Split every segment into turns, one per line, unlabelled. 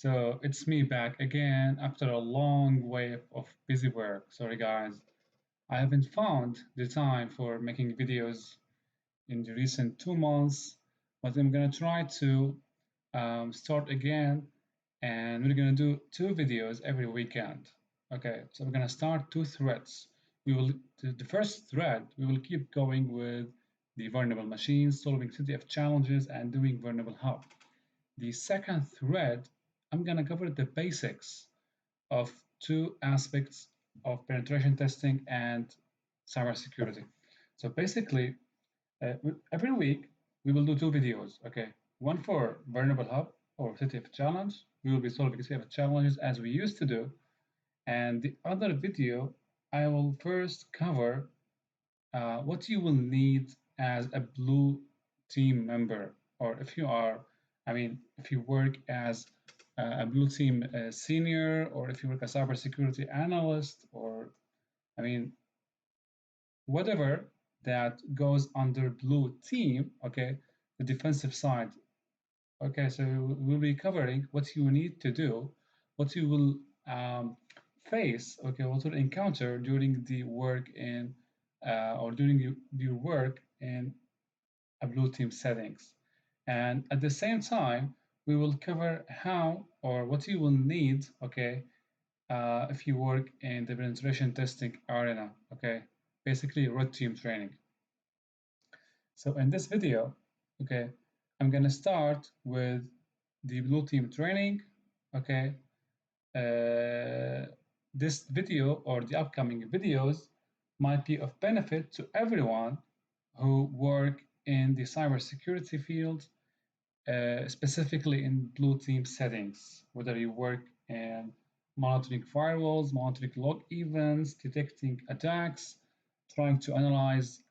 So it's me back again after a long wave of busy work. Sorry guys, I haven't found the time for making videos in the recent 2 months, but I'm gonna try to start again, and we're gonna do 2 videos every weekend. Okay, so we're gonna start 2 threads. The first thread we will keep going with the vulnerable machines, solving CTF challenges, and doing vulnerable hub. The second thread, I'm going to cover the basics of 2 aspects of penetration testing and cybersecurity. So basically, every week we will do 2 videos. Okay, one for vulnerable hub or CTF challenge. We will be solving CTF challenges as we used to do, and the other video I will first cover what you will need as a blue team member, or if you are, if you work as a blue team senior, or if you work as cybersecurity analyst, or I mean, whatever that goes under blue team, okay, the defensive side. Okay, so we'll be covering what you need to do, what you will face, okay, what you'll encounter during the work in or during your work in a blue team settings. And at the same time, we will cover how or what you will need, okay, if you work in the penetration testing arena, okay, basically red team training. So in this video, okay, I'm gonna start with the blue team training, okay. This video or the upcoming videos might be of benefit to everyone who work in the cybersecurity field, specifically in blue team settings, whether you work in monitoring firewalls, monitoring log events, detecting attacks, trying to analyze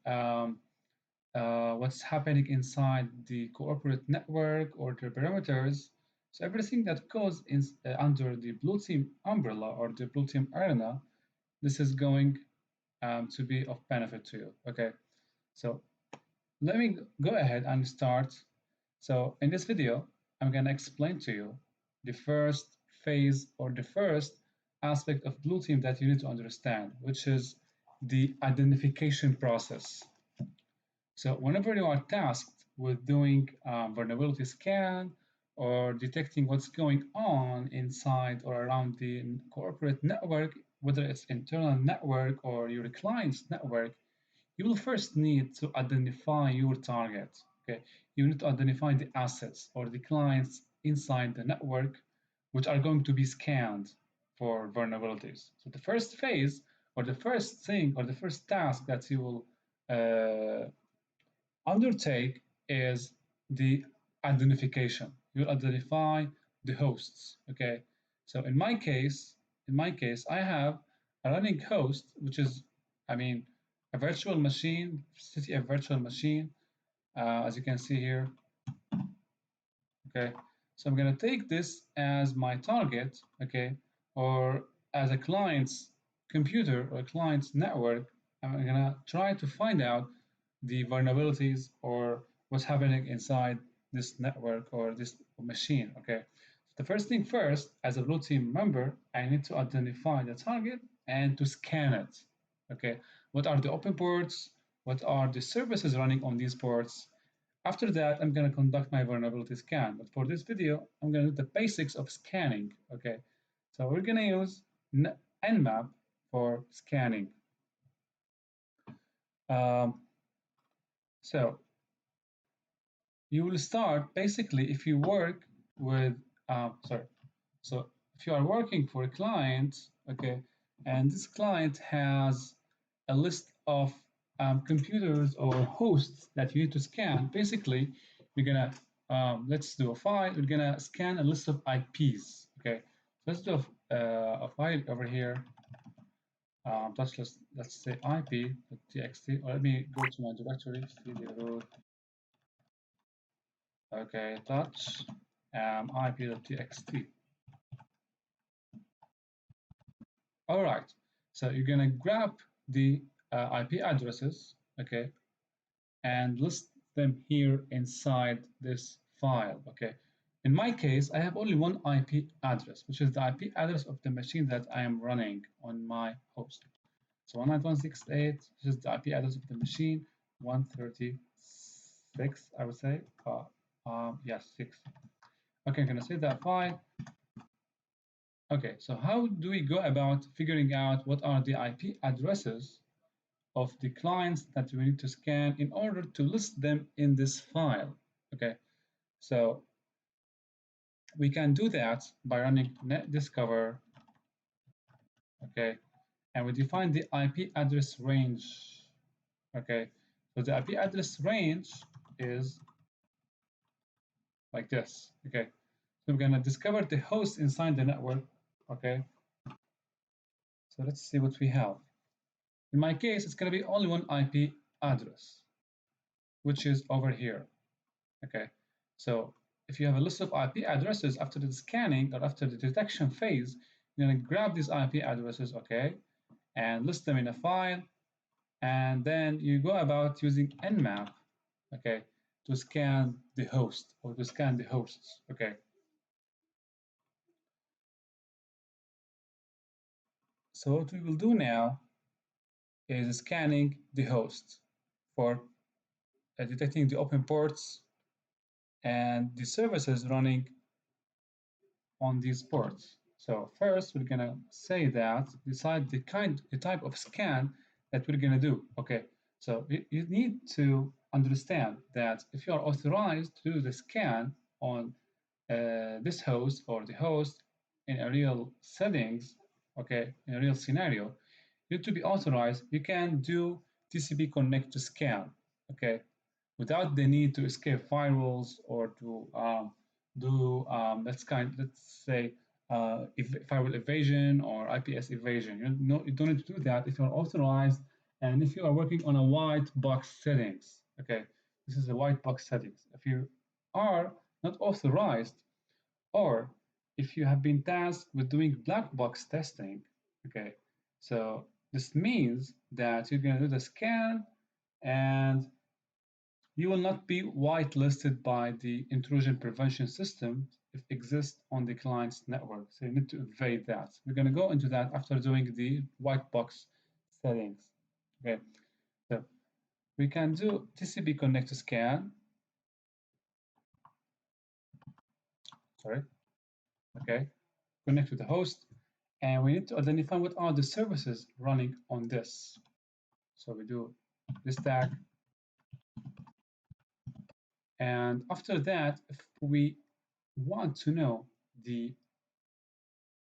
what's happening inside the corporate network or the perimeters. So everything that goes under the blue team umbrella or the blue team arena, this is going to be of benefit to you. Okay, so let me go ahead and start. So in this video, I'm going to explain to you the first phase or the first aspect of blue team that you need to understand, which is the identification process. So whenever you are tasked with doing vulnerability scan or detecting what's going on inside or around the corporate network, whether it's internal network or your client's network, you will first need to identify your target. Okay, you need to identify the assets or the clients inside the network which are going to be scanned for vulnerabilities. So the first phase or the first thing or the first task that you will undertake is the identification. You'll identify the hosts. Okay. So in my case, I have a running host, which is, a virtual machine, city a virtual machine, as you can see here. Okay. So I'm gonna take this as my target, okay, or as a client's computer or client's network. I'm gonna try to find out the vulnerabilities or what's happening inside this network or this machine, okay? The first thing first, as a blue team member, I need to identify the target and to scan it, okay? What are the open ports? What are the services running on these ports? After that, I'm going to conduct my vulnerability scan. But for this video, I'm going to do the basics of scanning, okay? So we're going to use Nmap for scanning. So you will start basically if you work with, so if you are working for a client, okay, and this client has a list of computers or hosts that you need to scan, basically, you're gonna, let's do a file, we're gonna scan a list of IPs, okay? So let's do a file over here. Let's say ip.txt, or let me go to my directory, cd-root. Okay, touch ip.txt. All right, so you're gonna grab the IP addresses, okay, and list them here inside this file, okay. In my case, I have only one IP address, which is the IP address of the machine that I am running on my host. So 192.168, which is the IP address of the machine, 136, I would say. Yes, 6. Okay, I'm going to save that file. Okay, so how do we go about figuring out what are the IP addresses of the clients that we need to scan in order to list them in this file? Okay, so we can do that by running net discover, okay, and we define the IP address range, okay. So the IP address range is like this, okay. So we're gonna discover the host inside the network, okay. So let's see what we have. In my case, it's gonna be only one IP address, which is over here, okay. So if you have a list of IP addresses after the scanning or after the detection phase, you're gonna grab these IP addresses, okay, and list them in a file, and then you go about using Nmap, okay, to scan the host or to scan the hosts, okay. So what we will do now is scanning the host for detecting the open ports and the services running on these ports. So first, we're gonna say that decide the type of scan that we're gonna do. Okay, so you need to understand that if you are authorized to do the scan on this host or the host in a real settings, okay, in a real scenario, you need to be authorized. You can do TCP connect to scan, okay, without the need to escape firewalls or to let's say firewall evasion or IPS evasion. You don't need to do that if you're authorized and if you are working on a white box settings. Okay, this is a white box settings. If you are not authorized, or if you have been tasked with doing black box testing, okay, so this means that you're going to do the scan and you will not be whitelisted by the intrusion prevention system if it exists on the client's network. So you need to evade that. We're going to go into that after doing the white box settings. Okay, so we can do TCP connect to scan. Sorry. Okay, connect to the host, and we need to identify what are the services running on this. So we do this tag, and after that, if we want to know the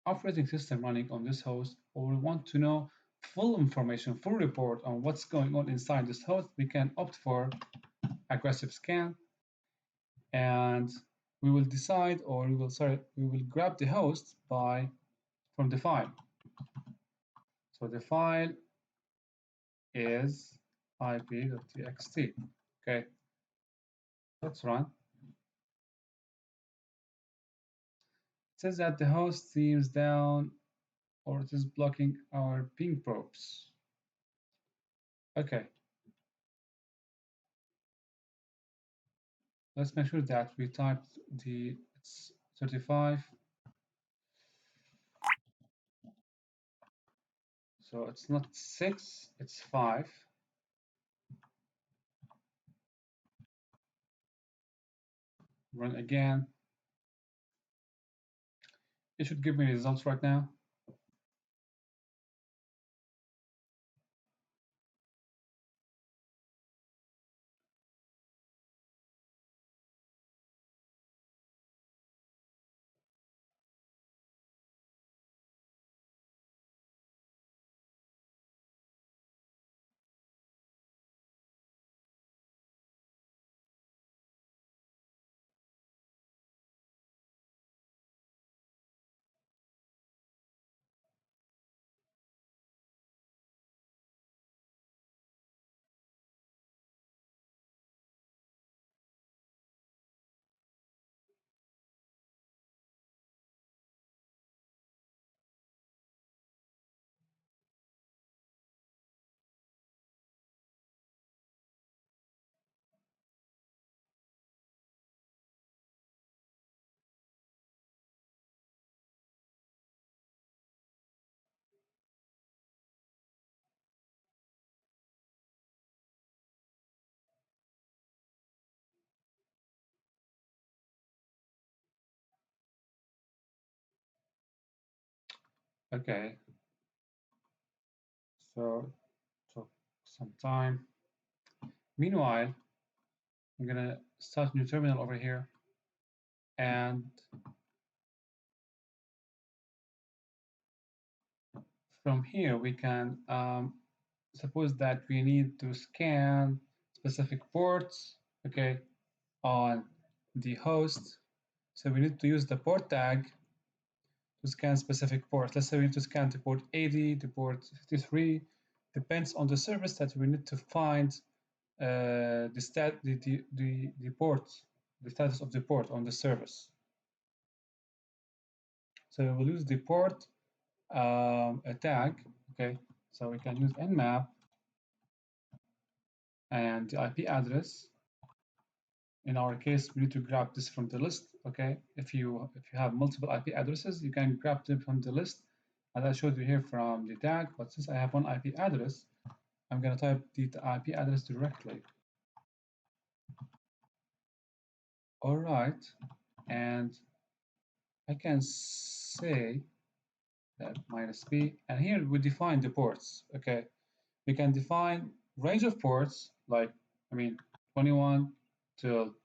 operating system running on this host, or we want to know full information, full report on what's going on inside this host, we can opt for aggressive scan, and we will decide, or we will grab the host from the file. So the file is ip.txt. Okay, let's run. It says that the host seems down or it is blocking our ping probes. Okay, let's make sure that we typed it's 35. So it's not 6, it's 5. Run again. It should give me results right now. Okay, so it took some time. Meanwhile, I'm gonna start a new terminal over here, and from here we can suppose that we need to scan specific ports, okay, on the host. So we need to use the port tag to scan specific ports. Let's say we need to scan the port 80, the port 53, depends on the service that we need to find the port, the status of the port on the service. So we'll use the port a tag, okay? So we can use Nmap and the IP address. In our case, we need to grab this from the list, okay? If you have multiple IP addresses, you can grab them from the list, as I showed you here from the tag. But since I have one IP address, I'm gonna type the IP address directly. All right, and I can say that -b, and here we define the ports, okay? We can define range of ports, like, 21 to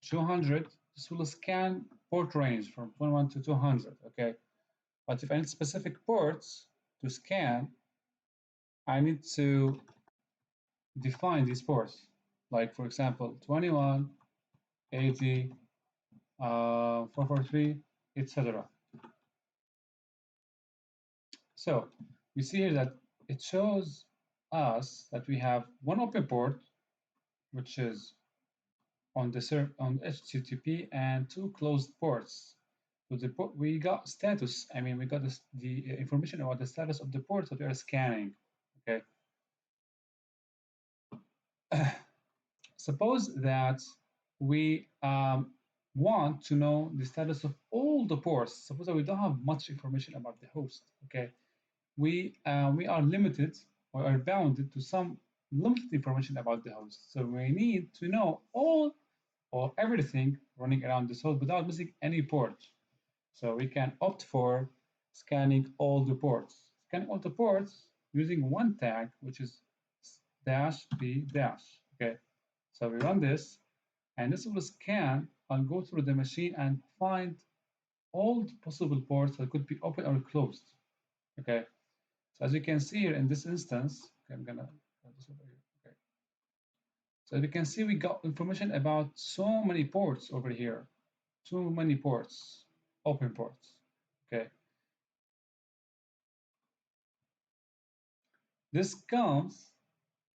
200. This will scan port range from 21 to 200, okay? But if I need specific ports to scan, I need to define these ports. Like, for example, 21, 80, 443, etc. So we see here that it shows us that we have one open port, which is on the on HTTP, and two closed ports. So we got status. We got the information about the status of the ports that we are scanning. Okay. Suppose that we want to know the status of all the ports. Suppose that we don't have much information about the host. Okay, we are limited or are bounded to some limited information about the host. So we need to know all or everything running around this host without missing any port. So we can opt for scanning all the ports. Scanning all the ports using one tag, which is -b-. Okay, so we run this, and this will scan and go through the machine and find all the possible ports that could be open or closed. Okay, so as you can see here in this instance, okay, I'm gonna put this over here. Okay, so as you can see, we got information about so many ports over here, too many ports, open ports. Okay, this comes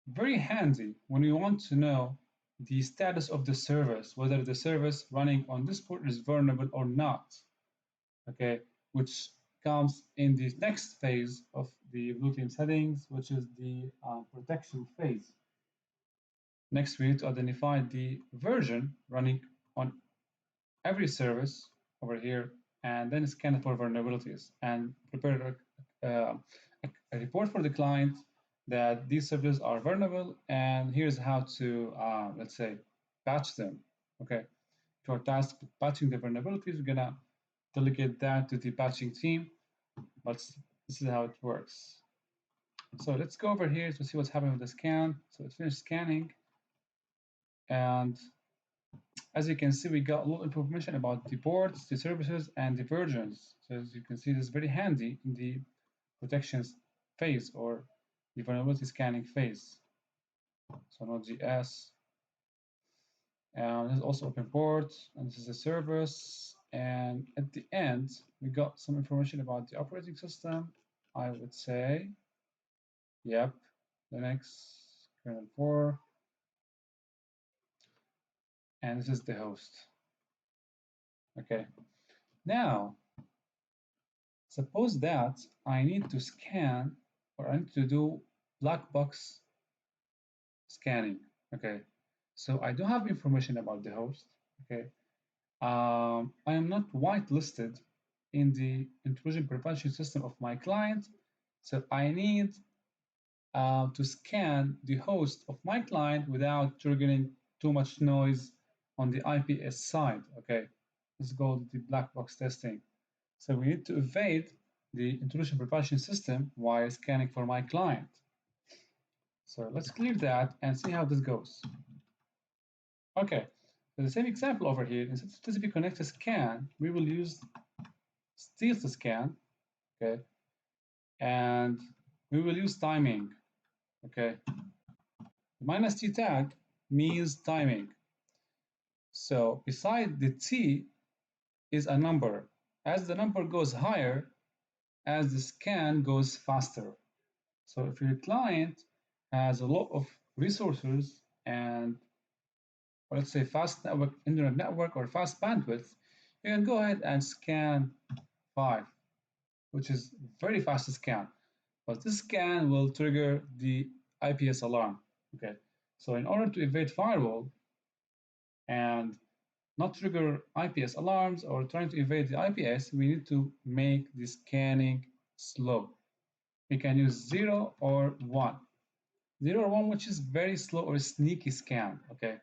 very handy when you want to know the status of the service, whether the service running on this port is vulnerable or not. Okay, which comes in the next phase of the blue team settings, which is the protection phase. Next, we need to identify the version running on every service over here, and then scan for vulnerabilities and prepare a report for the client that these services are vulnerable, and here's how to, let's say, patch them. Okay, if you're tasked with patching the vulnerabilities, we're gonna delegate that to the patching team, but this is how it works. So let's go over here to see what's happening with the scan. So it's finished scanning, and as you can see, we got a lot of information about the ports, the services, and the versions. So as you can see, this is very handy in the protections phase or the vulnerability scanning phase. So Node.js, and this is also open port, and this is a service. And at the end, we got some information about the operating system. I would say, yep, Linux, kernel 4, and this is the host. Okay, now suppose that I need to scan or I need to do black box scanning. Okay, so I don't have information about the host. Okay, I am not whitelisted in the intrusion prevention system of my client, so I need to scan the host of my client without triggering too much noise on the IPS side. Okay, let's go to the black box testing. So we need to evade the intrusion prevention system while scanning for my client. So let's clear that and see how this goes. Okay, so the same example over here, instead of TCP connect to scan, we will use steal to scan, okay, and we will use timing, okay. The -t tag means timing. So beside the t is a number. As the number goes higher, as the scan goes faster. So if your client has a lot of resources and, or let's say, fast network, internet network or fast bandwidth, you can go ahead and scan 5, which is very fast to scan. But this scan will trigger the IPS alarm. Okay, so in order to evade firewall and not trigger IPS alarms or trying to evade the IPS, we need to make the scanning slow. We can use 0 or 1. 0 or 1, which is very slow or sneaky scan, okay?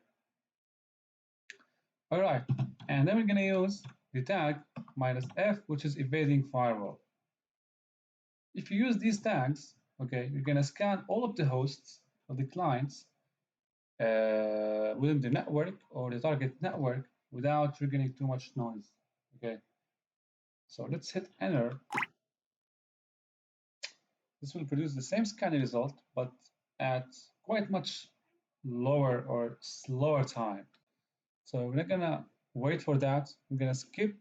All right, and then we're gonna use the tag -f, which is evading firewall. If you use these tags, okay, you're gonna scan all of the hosts of the clients within the network or the target network without triggering too much noise, okay? So let's hit enter. This will produce the same scanning result, but at quite much lower or slower time. So we're not gonna wait for that. I'm gonna skip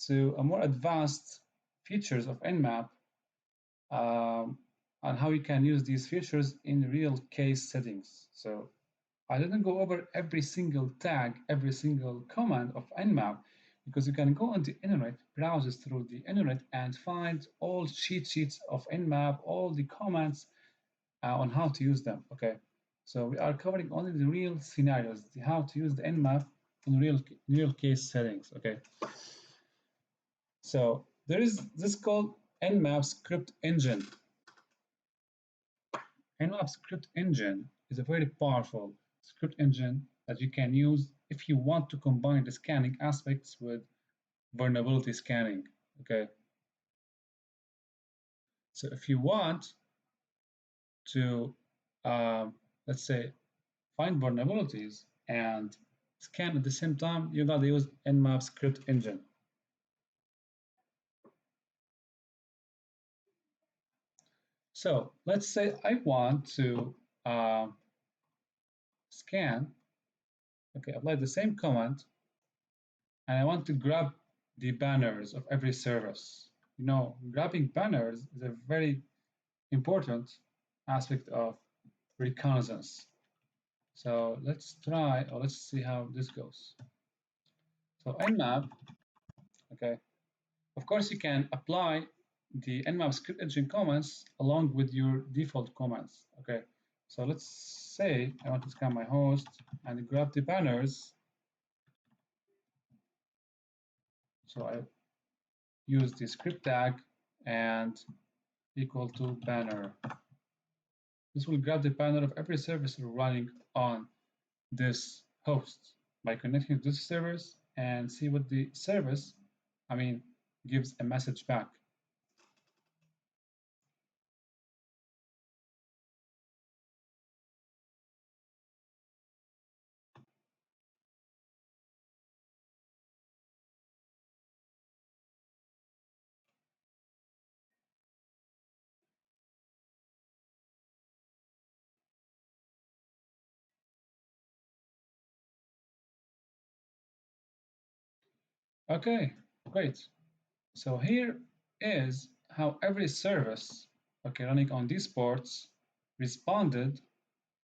to a more advanced features of Nmap and how you can use these features in real case settings. So I didn't go over every single tag, every single command of Nmap, because you can go on the internet, browse through the internet, and find all cheat sheets of Nmap, all the comments on how to use them. Okay, so we are covering only the real scenarios, how to use the Nmap in real case settings. Okay, so there is this called Nmap script engine. Nmap script engine is a very powerful script engine that you can use if you want to combine the scanning aspects with vulnerability scanning. Okay, so if you want to, let's say, find vulnerabilities and scan at the same time, you gotta use Nmap script engine. So let's say I want to scan, okay, apply the same command, and I want to grab the banners of every service. You know, grabbing banners is a very important aspect of reconnaissance. So let's try, or let's see how this goes. So Nmap, okay, of course you can apply the Nmap script engine commands along with your default commands, okay. So let's say I want to scan my host and grab the banners. So I use the script tag and equal to banner. This will grab the banner of every service running on this host by connecting to this service and see what the service, gives a message back. Okay, great. So here is how every service, okay, running on these ports responded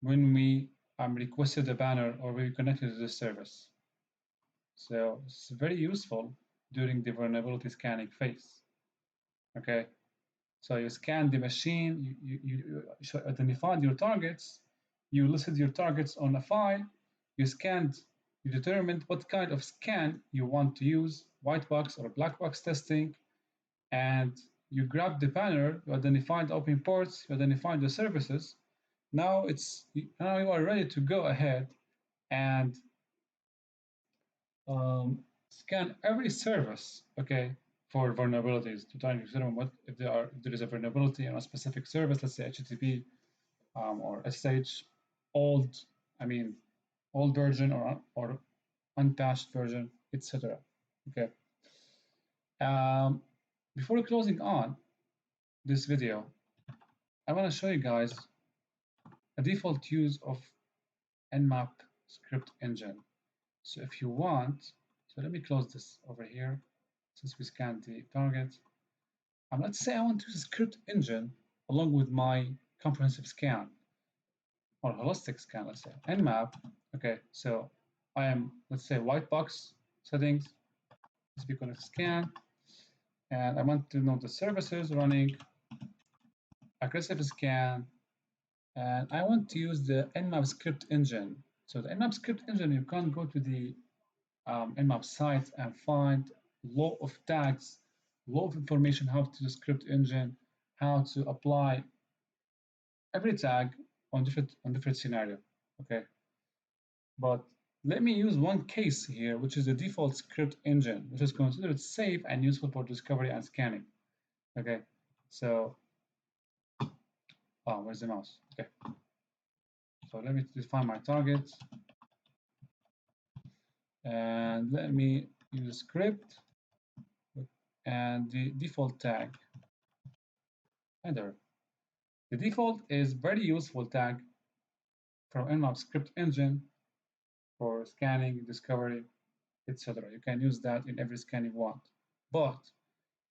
when we requested a banner or we connected to the service. So it's very useful during the vulnerability scanning phase. Okay, so you scan the machine, you identified your targets, you listed your targets on a file, you scanned, you determined what kind of scan you want to use, white box or black box testing, and you grabbed the banner, you identified the open ports, you identified the services. Now you are ready to go ahead and scan every service, okay, for vulnerabilities to try and determine what if there is a vulnerability in a specific service, let's say HTTP or SSH, old, I mean, old version or unpatched version, etc. Okay. Before closing on this video, I want to show you guys a default use of Nmap script engine. So if you want, so let me close this over here since we scanned the target. Let's say I want to use a script engine along with my comprehensive scan or holistic scan, let's say Nmap. Okay, so I am, let's say, white box settings, SB Connect scan, and I want to know the services running, aggressive scan, and I want to use the Nmap script engine. So the Nmap script engine, you can go to the Nmap site and find lot of tags, lot of information how to do script engine, how to apply every tag on different scenario. Okay, but let me use one case here, which is the default script engine, which is considered safe and useful for discovery and scanning. Okay, so where's the mouse? Okay, so let me define my target and let me use script and the default tag header. The default is very useful tag from Nmap script engine for scanning, discovery, etc. You can use that in every scan you want. But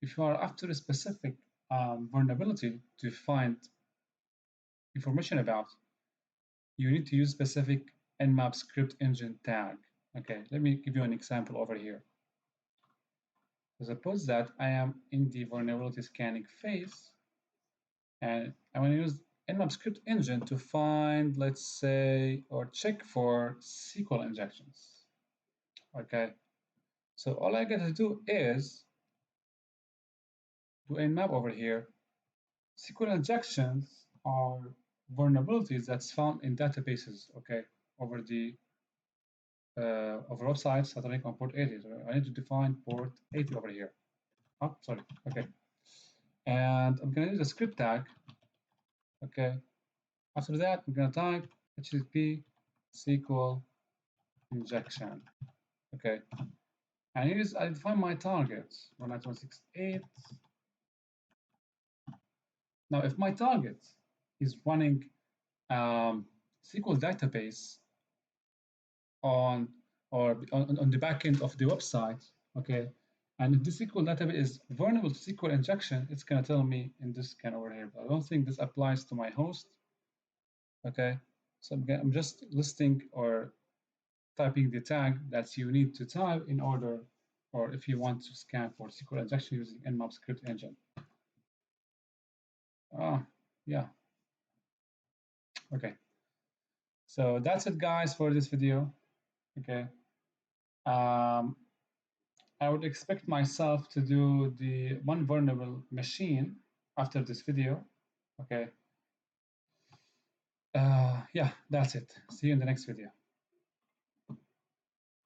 if you are after a specific vulnerability to find information about, you need to use specific Nmap script engine tag. Okay, let me give you an example over here. Suppose that I am in the vulnerability scanning phase and I want to use Nmap script engine to find, let's say, or check for SQL injections. Okay, so all I got to do is do Nmap over here. SQL injections are vulnerabilities that's found in databases. Okay, over the over websites that are on port 80. So I need to define port 80 over here. Oh, sorry. Okay, and I'm gonna use a script tag. Okay, after that I'm gonna type HTTP SQL injection. Okay, and here is I define my targets 192.168. Now, if my target is running SQL database on on the back end of the website, okay, and if the SQL database is vulnerable to SQL injection, it's gonna tell me in this scan over here. But I don't think this applies to my host. Okay, so I'm just listing or typing the tag that you need to type in order, or if you want to scan for SQL injection using Nmap script engine. Yeah. Okay. So that's it, guys, for this video. Okay. I would expect myself to do the one vulnerable machine after this video. Okay. Yeah, that's it. See you in the next video.